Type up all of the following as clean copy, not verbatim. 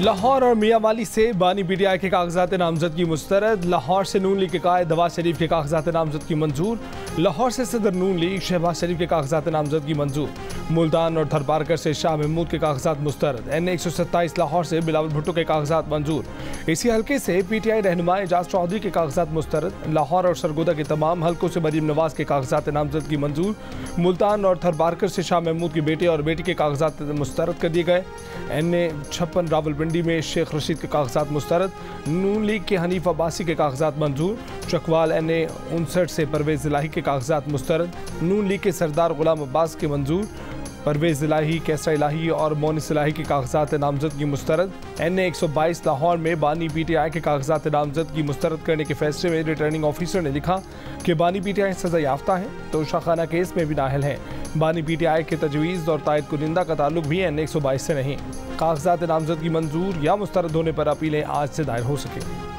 लाहौर और मियांवाली से बानी पीटीआई के कागजात नामजदगी मुस्तरद। लाहौर से नून लीग के कायद नवाज शरीफ के कागजात नामजदगी मंजूर। लाहौर से सदर नून लीग शहबाज शरीफ के कागजात नामजदगी मंजूर। मुल्तान और थरपारकर से शाह महमूद के कागजात मुस्तरद। NA-127 लाहौर से बिलावल भुट्टो के कागजात मंजूर। इसी हल्के से पीटीआई रहनुमा एजाज चौधरी के कागजात मुस्तरद। लाहौर और सरगोदा के तमाम हल्कों से मरीम नवाज के कागजात नामजदगी मंजूर। मुल्तान और थरपारकर से शाह महमूद के बेटे और बेटी के कागजात मुस्तरद कर दिए गए। NA-56 रावलपिंडी में शेख रशीद के कागजात मुस्तरद। नून लीग के हनीफ अब्बासी के कागजात मंजूर। चकवाल NA-59 से परवेज इलाही के कागजात मुस्तरद। नून लीग के सरदार गुलाम अब्बास के मंजूर। परवेज इलाही, कैसरा इलाही और मोनिस इलाही के कागजात नामजदगी मुस्तरद। NA-122 लाहौर में बानी पीटीआई के कागजात नामजदगी मुस्तरद करने के फैसले में रिटर्निंग ऑफिसर ने लिखा कि बानी पीटीआई सजा याफ्ता है तो शाखाना केस में भी नाहल है। बानी पीटीआई के तजवीज़ और तायद कुनिंदा का ताल्लुक भी NA-122 से नहीं। कागजात नामजदगी मंजूर या मुस्तरद होने पर अपीलें आज से दायर हो सकेंगी।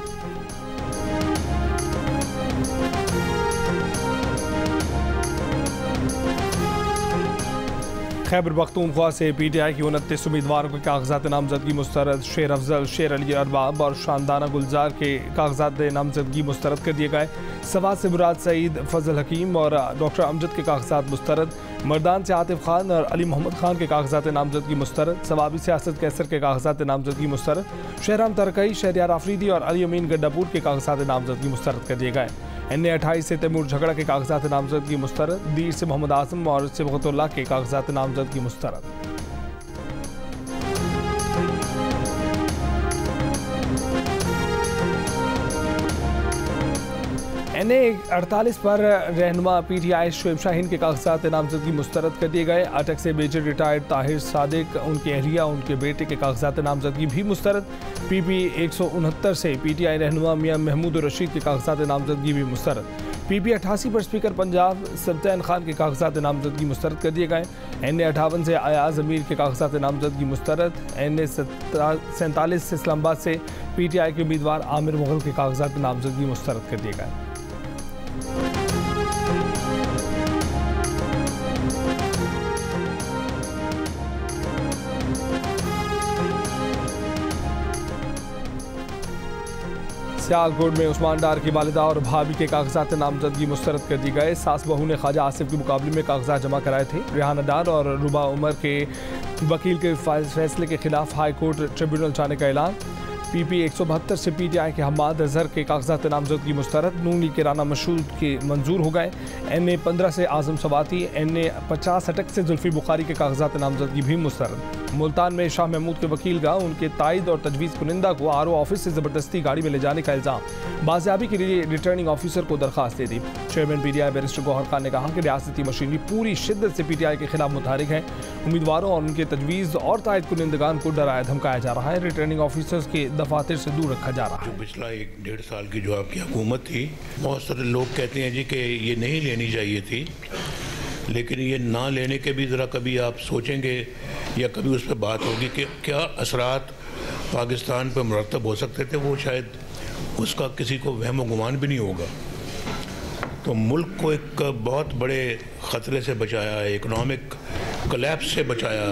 खैबर पख्तूनख्वा से पीटीआई की 29 उम्मीदवारों के कागजात नामजदगी मुस्तरद। शेर अफजल, शेर अली अरबाब और शानदाना गुलजार के कागजात नामजदगी मुस्तरद कर दिए गए। सवात से मुराद सईद, फजल हकीम और डॉक्टर अमजद के कागजात मुस्तरद। मर्दान से आतिफ खान और अली मोहम्मद खान के कागजात नामजदगी मुस्तरद। सवाबी सियासत कैसर के कागजात नामजदगी मुस्तरद। शहराम तरकई, शहरियार आफरीदी और अली अमीन गड्डापुर के कागजात नामजदगी मुस्तरद कर दिए गए। NA-28 से तैमूर झगड़ा के कागजात नामजदगी मुस्तरद। दीर से मोहम्मद आजम और सिबगतुल्लाह के कागजात नामजदगी मुस्तरद। NA-48 पर रहनुमा पीटीआई शोएब शाहीन के कागजात नामजदगी मुस्तरद कर दिए गए। अटक से मेजर रिटायर्ड ताहिर सादिक, उनकी अहलिया, उनके बेटे के कागजात नामजदगी भी मुस्तरद। PP 169 से पीटीआई रहनुमा मियां महमूद रशीद के कागजात नामजदगी भी मुस्तरद। PP 88 पर स्पीकर पंजाब सब्तैन खान के कागजात नामजदगी मुस्तरद कर दिए गए। NA-58 से अयाज अमीर के कागजात नामजदगी मुस्तरद। NA-47 से इस्लामाबाद से पीटीआई के उम्मीदवार आमिर मुगल के कागजात नामजदगी मुस्तरद कर दिए गए। सियालकोट में उस्मान डार की वालिदा और भाभी के कागजात नामजदगी मुस्तरद कर दी गए। सास बहू ने ख्वाजा आसिफ के मुकाबले में कागजात जमा कराए थे। रेहाना डार और रुबा उमर के वकील के फैसले के खिलाफ हाई कोर्ट ट्रिब्यूनल जाने का ऐलान। PP 172 से पीटीआई के हमाद अजहर के कागजात नामजदगी मुस्तरद। नून लीग के राना मशहूद के मंजूर हो गए। NA-15 से आजम सवाती, NA-50 अटक से जुल्फी बुखारी के कागजात नामजदगी भी मुस्तरद। मुल्तान में शाह महमूद के वकील का उनके ताइद और तजवीज़ कुनिंदा को RO ऑफिस से ज़बरदस्ती गाड़ी में ले जाने का इल्ज़ाम। बाजियाबी के लिए रिटर्निंग ऑफिसर को दरख्वास्त दे दी। Chairman PTI barrister Gauhar Khan ने कहा कि रियासती मशीनरी पूरी शिद्दत से पीटीआई के खिलाफ मुतहरिक है। उम्मीदवारों और उनके तजवीज़ और ताइद कुनिंदगान को डराया धमकाया जा रहा है। रिटर्निंग ऑफिसर्स के दफातर से दूर रखा जा रहा है। पिछला 1-1.5 साल की जो आपकी हुकूमत थी, बहुत सारे लोग कहते हैं जी कि ये नहीं लेनी चाहिए थी, लेकिन ये ना लेने के भी ज़रा कभी आप सोचेंगे या कभी उस पर बात होगी कि क्या असरात पाकिस्तान पर मुरतब हो सकते थे, वो शायद उसका किसी को वहम व गुमान भी नहीं होगा। तो मुल्क को एक बहुत बड़े ख़तरे से बचाया, इकोनॉमिक कोलैप्स से बचाया।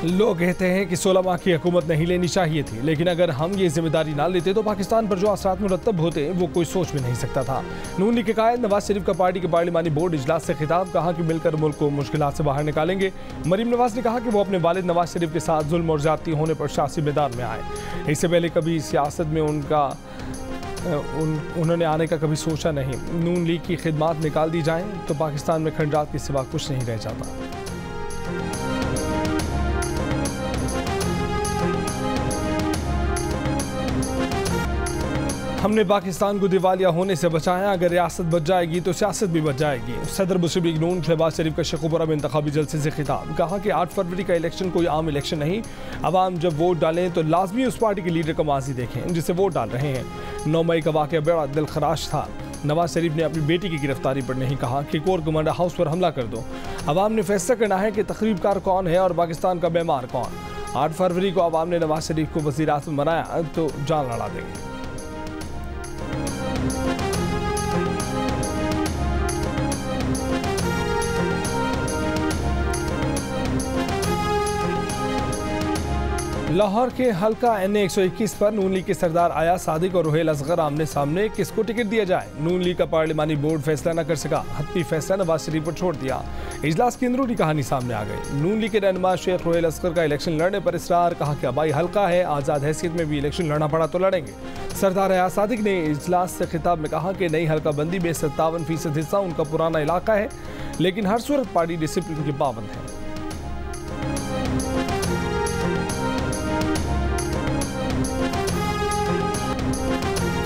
लोग कहते हैं कि 16 माह की हुकूमत नहीं लेनी चाहिए थी, लेकिन अगर हम ये जिम्मेदारी ना लेते तो पाकिस्तान पर जो असरात मुरतब होते वो कोई सोच भी नहीं सकता था। नून लीग के कायद नवाज शरीफ का पार्टी के पार्लिमानी बोर्ड इजलास से खिताब, कहा कि मिलकर मुल्क को मुश्किलात से बाहर निकालेंगे। मरीम नवाज ने कहा कि वो अपने वालिद नवाज शरीफ के साथ जुल्म और ज्यादती होने पर सियासी मैदान में आए। इससे पहले कभी सियासत में उन्होंने आने का कभी सोचा नहीं। नून लीग की खिदमात निकाल दी जाएं तो पाकिस्तान में खंडात के सिवा कुछ नहीं रह जाता। हमने पाकिस्तान को दिवालिया होने से बचाया, अगर रियासत बच जाएगी तो सियासत भी बच जाएगी। सदर मुस्लिम लीग नून शहबाज शरीफ का शेखुपुरा में इंतखाबी जलसे से खिताब, कहा कि 8 फरवरी का इलेक्शन कोई आम इलेक्शन नहीं। अवाम जब वोट डालें तो लाजमी उस पार्टी के लीडर का माजी देखें जिसे वोट डाल रहे हैं। 9 मई का वाक़या बड़ा दिलखराश था। नवाज शरीफ ने अपनी बेटी की गिरफ्तारी पर नहीं कहा कि कोर कमांडर हाउस पर हमला कर दो। अवाम ने फैसला करना है कि तकरीबकार कौन है और पाकिस्तान का बीमार कौन। 8 फरवरी को अवाम ने नवाज शरीफ को वज़ीर आज़म बनाया तो जान लड़ा देंगे। लाहौर के हल्का NA 121 पर नून लीग के सरदार आया सादिक और रुहेल असगर आमने सामने, किसको टिकट दिया जाए? नून लीग का पार्लिमानी बोर्ड फैसला न कर सका, हतमी फैसला नवाज शरीफ पर छोड़ दिया। इजलास की अंदरूनी कहानी सामने आ गई। नून लीग के रहनुमा शेख रुहेल असगर का इलेक्शन लड़ने पर इसरार, कहा कि आबाई हल्का है, आज़ाद हैसियत में भी इलेक्शन लड़ना पड़ा तो लड़ेंगे। सरदार आया सादिक ने इजलास से खिताब में कहा कि नई हल्का बंदी में 57% हिस्सा उनका पुराना इलाका है, लेकिन हर सूरत पार्टी डिसिप्लिन के पाबंद है।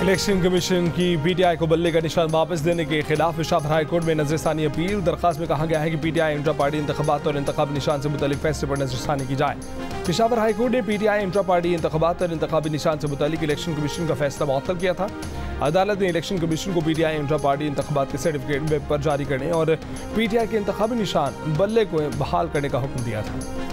इलेक्शन कमीशन की PTI को बल्ले का निशान वापस देने के खिलाफ पेशावर हाई कोर्ट में नजरसानी अपील। दरखास्त में कहा गया है कि PTI इंट्रा पार्टी इंतखाबात और इंतखाबी निशान से मुतालिक फैसले पर नजरसानी की जाए। पेशावर हाई कोर्ट ने PTI इंट्रा पार्टी इंतखाबात और इंतखाबी निशान से मुतालिक इलेक्शन कमीशन का फैसला मुअत्तल किया था। अदालत ने इलेक्शन कमीशन को PTI इंट्रा पार्टी इंतखाबात के सर्टिफिकेट वेब पर जारी करने और PTI के इंतखाबी निशान बल्ले को बहाल करने का हुक्म दिया था।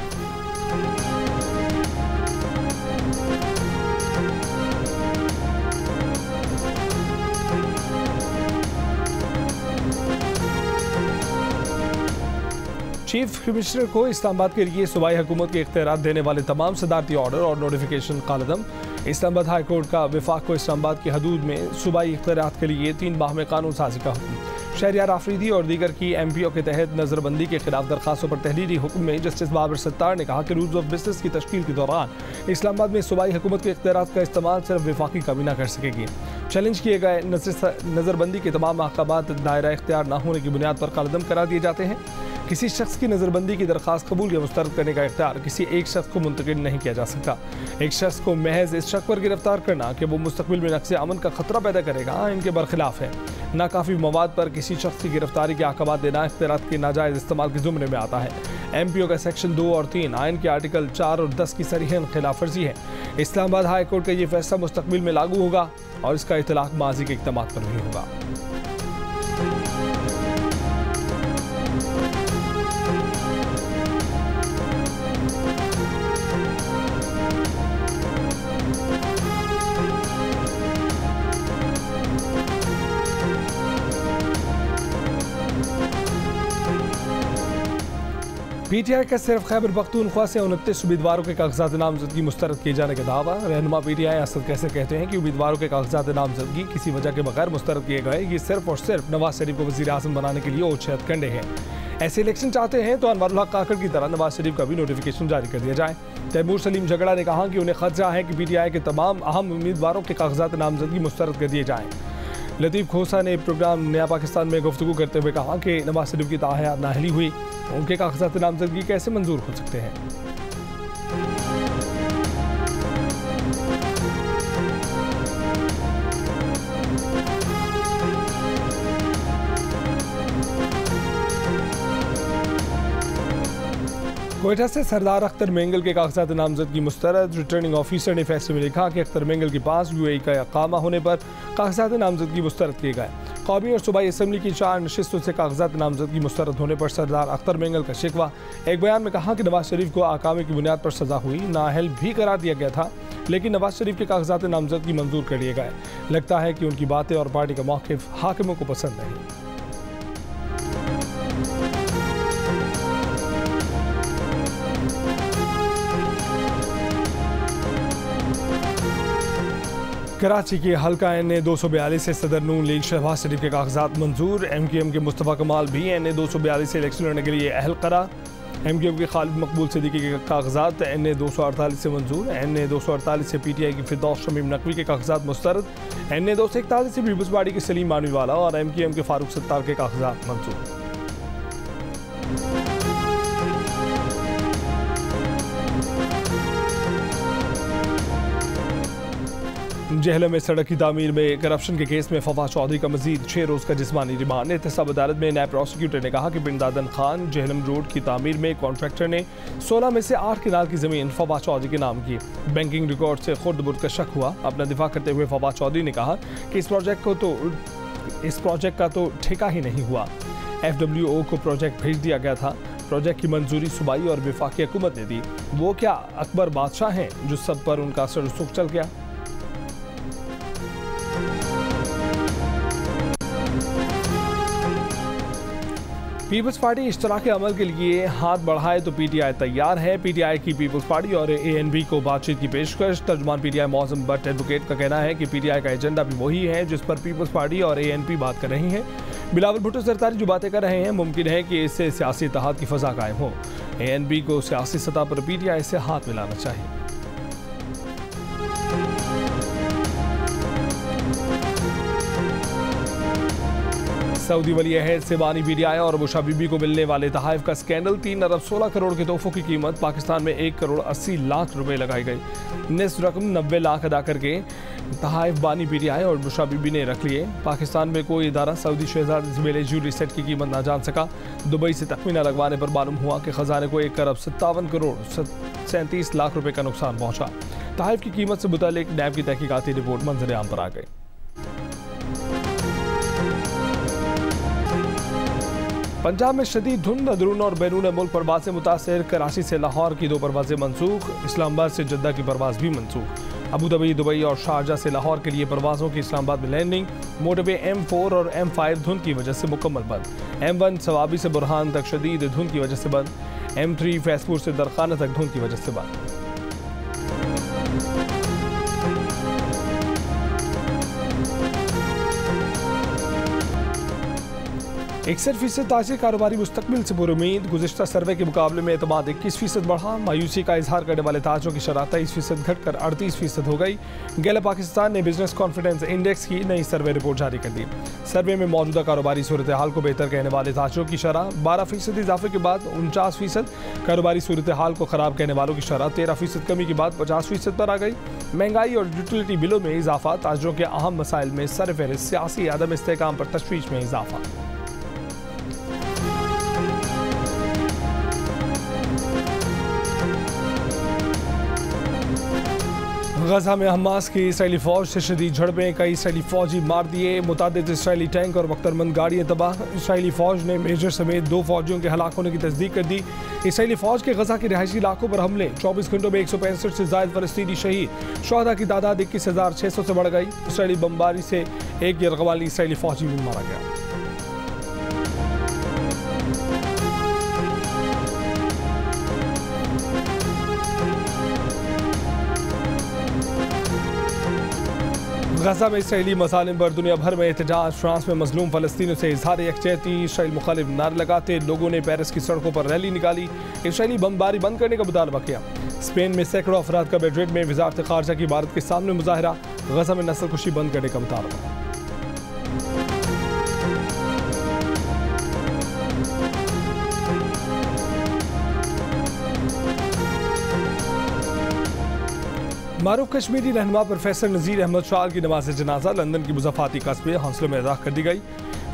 चीफ कमिश्नर को इस्लामाबाद के लिए सूबाई हुकूमत के इख्तियारात देने वाले तमाम सदारती ऑर्डर और नोटिफिकेशन कालदम। इस्लामाबाद हाई कोर्ट का विफाक को इस्लामाबाद की हदूद में सूबाई इख्तियारात के लिए 3 माह में कानून साजी का हुक्म। शहरियार आफरीदी और दीगर की MPO के तहत नजरबंदी के खिलाफ दरखास्तों पर तहरीरी हुक्म में जस्टिस बाबर सत्तार ने कहा कि रूल्स ऑफ बिजनेस की तश्कील के दौरान इस्लामाबाद में सूबाई हुकूमत के इख्तियारात का इस्तेमाल सिर्फ विफाकी काबीना कर सकेगी। चैलेंज किए गए नजरबंदी के तमाम अहकामात दायरा इख्तियार न होने की बुनियाद पर कालदम करार दिए जाते हैं। किसी शख्स की नज़रबंदी की दरखास्त कबूल या मुस्तरद करने का इख्तियार किसी एक शख्स को मुंतकिल नहीं किया जा सकता। एक शख्स को महज इस शक पर गिरफ्तार करना कि वो मुस्तकबिल में नक्शे अमन का खतरा पैदा करेगा इनके बरखिलाफ है। नाकाफी मवाद पर किसी शख्स की गिरफ्तारी के अहकामात देना इख्तियारात के नाजायज़ इस्तेमाल के ज़ुमरे में आता है। MPO का सेक्शन 2 और 3 आइन के आर्टिकल 4 और 10 की सरीहन खिलाफ वर्जी है। इस्लामाबाद हाई कोर्ट का ये फैसला मुस्तकबिल में लागू होगा और इसका इतलाक माजी के इक़दामात पर भी होगा। PTI का सिर्फ खैबर पख्तूनख्वा से 29 उम्मीदवारों के कागजात नामजदगी मुस्तरद किए जाने का दावा। रहनुमा PTI असद कैसे कहते हैं कि उम्मीदवारों के कागजात नामजदगी किसी वजह के बगैर मुस्तरद किए गए, ये सिर्फ और सिर्फ नवाज शरीफ को वज़ीर आज़म बनाने के लिए ओछत कंडे हैं। ऐसे इलेक्शन चाहते हैं तो अनवरुल हक काकड़ की तरह नवाज शरीफ का भी नोटिफिकेशन जारी कर दिया जाए। तैमूर सलीम झगड़ा ने कहा कि उन्हें खदशा है कि PTI के तमाम अहम उम्मीदवारों के कागजात नामजदगी मुस्तरद कर दिए जाएँ। लतीफ़ खोसा ने प्रोग्राम नया पाकिस्तान में गुफ्तगू करते हुए कहा कि नवाज शरीफ की ताहयात नाअहली हुई, उनके कागजात नामजदगी कैसे मंजूर हो सकते हैं। कोयटा से सरदार अख्तर मेंगल के कागजात नामजदगी मुस्तरद। रिटर्निंग ऑफिसर ने फैसले में लिखा कि अख्तर मेंगल के पास UAE का इकामा होने पर कागजात नामजदगी मुस्तरद किए गए। कौमी और सूबाई असम्बली की 4 नशिस्तों से कागजात नामजदगी मुस्तरद होने पर सरदार अख्तर मेंगल का शिकवा। एक बयान में कहा कि नवाज शरीफ को आकामी की बुनियाद पर सजा हुई, नाअहल भी करार दिया गया था, लेकिन नवाज शरीफ के कागजात नामजदगी मंजूर कर लिए गए। लगता है कि उनकी बातें और पार्टी का मौक़िफ़ हाकिमों को पसंद नहीं। कराची के हल्का NA 242 से सदर नून लीग शहबाज शरीफ के कागजात मंजूर। MQM के मुस्तफ़ा कमाल भी NA 242 से इलेक्शन लड़ने के लिए अहल करार। MQM के खालिद मकबूल सिद्दीकी के कागजात NA 248 से मंजूर। NA 248 से PTI की फिरदौस शमीम नकवी के कागजात मुस्तरद। NA 241 से पीपल्स पार्टी के सलीम मानवीवाला और MQM के फारूक सत्तार के कागजात मंजूर। जहलम में सड़क की तामीर में करप्शन के केस में फवाद चौधरी का मजीद 6 रोज़ का जिस्मानी रिमांड। एहतसाब अदालत में नायब प्रोसिक्यूटर ने कहा कि बिन दादन खान जहलम रोड की तामीर में कॉन्ट्रैक्टर ने 16 में से 8 किनाल की ज़मीन फवाद चौधरी के नाम की। बैंकिंग रिकॉर्ड से खुर्द बुर्द का शक हुआ। अपना दिफा करते हुए फवाद चौधरी ने कहा कि इस प्रोजेक्ट का तो ठेका ही नहीं हुआ। FWO को प्रोजेक्ट भेज दिया गया था। प्रोजेक्ट की मंजूरी सूबाई और वफाकी हुकूमत ने दी। वो क्या अकबर बादशाह हैं जो सब पर उनका असर रसूख चल गया। पीपल्स पार्टी इश्तराकी अमल के लिए हाथ बढ़ाए तो पीटीआई तैयार है। पीटीआई की पीपल्स पार्टी और एएनपी को बातचीत की पेशकश। तर्जुमान पीटीआई मौसम बट एडवोकेट का कहना है कि पीटीआई का एजेंडा भी वही है जिस पर पीपल्स पार्टी और एएनपी बात कर रही हैं। बिलावल भुट्टो सरदारी जो बातें कर रहे हैं, मुमकिन है कि इससे सियासी इत्तेहाद की फजा कायम हो। एएनपी को सियासी सतह पर पीटीआई से हाथ मिलाना चाहिए। सऊदी वली अहद से बानी पीटीआई और बुशा बीबी को मिलने वाले तहाइफ का स्कैंडल। 3 अरब 16 करोड़ के तोहफों की कीमत पाकिस्तान में 1 करोड़ 80 लाख रुपए लगाई गई। निस्फ रकम 90 लाख अदा करके तहाइफ बानी पीटीआई और बुशा बीबी ने रख लिए। पाकिस्तान में कोई इदारा सऊदी शहजादे से मिले ज्वेलरी सेट की कीमत ना जान सका। दुबई से तखमीना लगवाने पर मालूम हुआ कि खजाने को 1 अरब 57 करोड़ 37 लाख रुपए का नुकसान पहुंचा। तहाइफ की कीमत से मुतालिक नैब की तहकीकाती रिपोर्ट मंजर आम पर आ गई। पंजाब में शदीद धुंध, अंदरून और बैरून मुल्क परवाज़ें मुतासर। कराची से लाहौर की 2 परवाज़ें मनसूख। इस्लामाबाद से जद्दा की परवाज़ भी मनसूख। अबू धाबी, दुबई और शारजा से लाहौर के लिए परवाज़ों की इस्लामाबाद में लैंडिंग। मोटरवे M4 और M5 धुंध की वजह से मुकम्मल बंद। M1 सवाबी से बुरहान तक शदीद धुंध की वजह से बंद। M3 फैसपुर से दरखाना तक धुंध की वजह से बंद। 61% ताजिर कारोबारी मुस्तकबिल से पुरुमीद। गुज़िश्ता सर्वे के मुकाबले में एतमाद 21% बढ़ा। मायूसी का इजहार करने वाले ताजरों की शरह 23% घटकर 38% हो गई। गैलप पाकिस्तान ने बिजनेस कॉन्फिडेंस इंडेक्स की नई सर्वे रिपोर्ट जारी कर दी। सर्वे में मौजूदा कारोबारी सूरत हाल को बेहतर कहने वाले ताजरों की शरह 12% इजाफे के बाद 49%, कारोबारी सूरत हाल को खराब कहने वालों की शरह 13% कमी के बाद 50% पर आ गई। महंगाई और यूटिलिटी बिलों में इजाफा। ताजरों के अहम मसाइल में सरफहरिस्त सियासी आदम इस्तेहकाम पर तशवीश में इजाफा। गजा में हमास की इसराइली फौज से शदीद झड़पें। कई इसराइली फौजी मार दिए। मुतादिद इसराइली टैंक और बख्तरबंद गाड़ियाँ तबाह। इसराइली फौज ने मेजर समेत 2 फौजियों के हलाक होने की तस्दीक कर दी। इसराइली फौज के गजा के रिहायशी इलाकों पर हमले। 24 घंटों में 165 से ज़ायद फलस्तीनी शहीद। शुहदा की तादाद 21,600 से बढ़ गई। इसराइली बमबारी से एक यरगवाली इसराइली फौजी भी मारा गया। गजा में इसराइली मसालिम पर दुनिया भर में एहतजाज। फ्रांस में मजलूम फलस्तीनियों से इजहार यकजहती। इसराइल मुखालिफ नारे लगाते लोगों ने पेरिस की सड़कों पर रैली निकाली। इसराइली बमबारी बंद करने का मुतालबा किया। स्पेन में सैकड़ों अफराद का मैड्रिड में वजारत खारजा की इमारत के सामने मुजाहरा। गजा में नस्लकुशी बंद करने का मुतालबा। मारूफ कश्मीरी रहनुमा प्रोफेसर नज़ीर अहमद शाल की नमाज जनाजा लंदन की मुज़फ़्फ़ाती कस्बे हौसलों में अदा कर दी गई।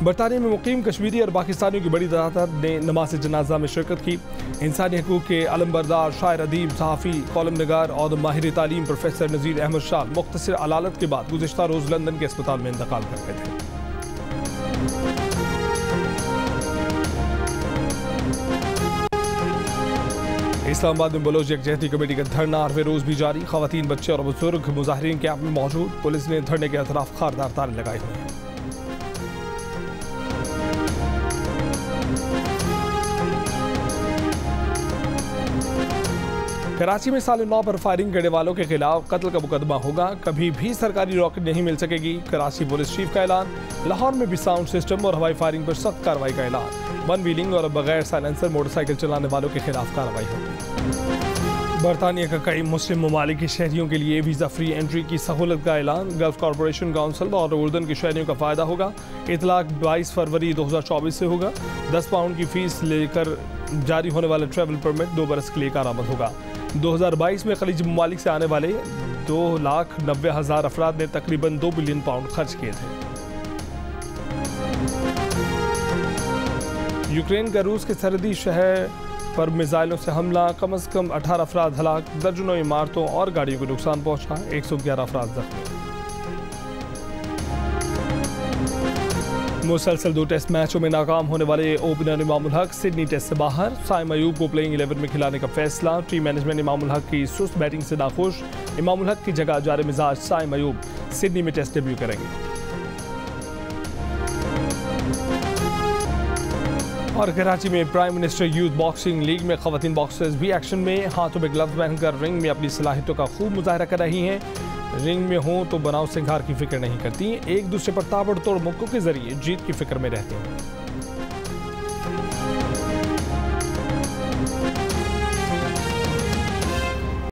बरतानिया में मुकीम कश्मीरी और पाकिस्तानियों की बड़ी तादाद ने नमाज जनाजा में शिरकत की। इंसानी हकूक़ के अलमबरदार, शायर, अदीब, सहाफ़ी, कॉलम नगार और माहिर तालीम प्रोफेसर नज़ीर अहमद शाल मुख्तसर अलालत के बाद गुज़िश्ता रोज़ लंदन के अस्पताल में इंतकाल कर गए थे। इस्लामाबाद में बलोच यकजहती कमेटी का धरना 8वें रोज भी जारी। खवातीन, बच्चे और बुजुर्ग मुजाहिरीन कैंप में मौजूद। पुलिस ने धरने के अतराफ खारदार तारे लगाए हुए हैं। कराची में साल 9 पर फायरिंग करने वालों के खिलाफ कत्ल का मुकदमा होगा। कभी भी सरकारी रॉकेट नहीं मिल सकेगी। कराची पुलिस चीफ का ऐलान। लाहौर में भी साउंड सिस्टम और हवाई फायरिंग पर सख्त कार्रवाई का ऐलान। वन व्हीलिंग और बगैर साइलेंसर मोटरसाइकिल चलाने वालों के खिलाफ कार्रवाई होगी। बरतानिया का कई मुस्लिम ममालिक के शहरियों के लिए वीज़ा फ्री एंट्री की सहूलत का ऐलान। गल्फ कॉरपोरेशन काउंसिल और उर्दन के शहरियों का फ़ायदा होगा। इतलाक 22 फरवरी 2024 से होगा। 10 पाउंड की फीस लेकर जारी होने वाला ट्रैवल परमिट 2 बरस के लिए कारामद होगा। 2022 में खलीजी ममालिक से आने वाले 2,90,000 अफराद ने तकरीबन 2 बिलियन पाउंड खर्च किए थे। यूक्रेन का रूस के सरहदी शहर पर मिसाइलों से हमला। कम से कम 18 अफराद हलाक। दर्जनों इमारतों और गाड़ियों को नुकसान पहुंचा। 111 अफराद जख्मी। मुसलसल 2 टेस्ट मैचों में नाकाम होने वाले opener Imamul Haq Sydney test से बाहर। साइम अयूब को प्लेइंग 11 में खिलाने का फैसला। टीम मैनेजमेंट इमामुल हक की सुस्त बैटिंग से नाखुश। इमामुल हक की जगह जारे मिजाज साइम अयूब सिडनी में टेस्ट डेब्यू करेंगे। और कराची में prime minister youth boxing league में खवातीन बॉक्सर्स भी एक्शन में, हाथों में ग्लव्स पहनकर रिंग में अपनी सलाहियतों का खूब मुजाहरा कर रही हैं। रिंग में हों तो बनाव सिंगार की फिक्र नहीं करती, एक दूसरे पर ताबड़तोड़ मुक्कों के जरिए जीत की फिक्र में रहती हैं।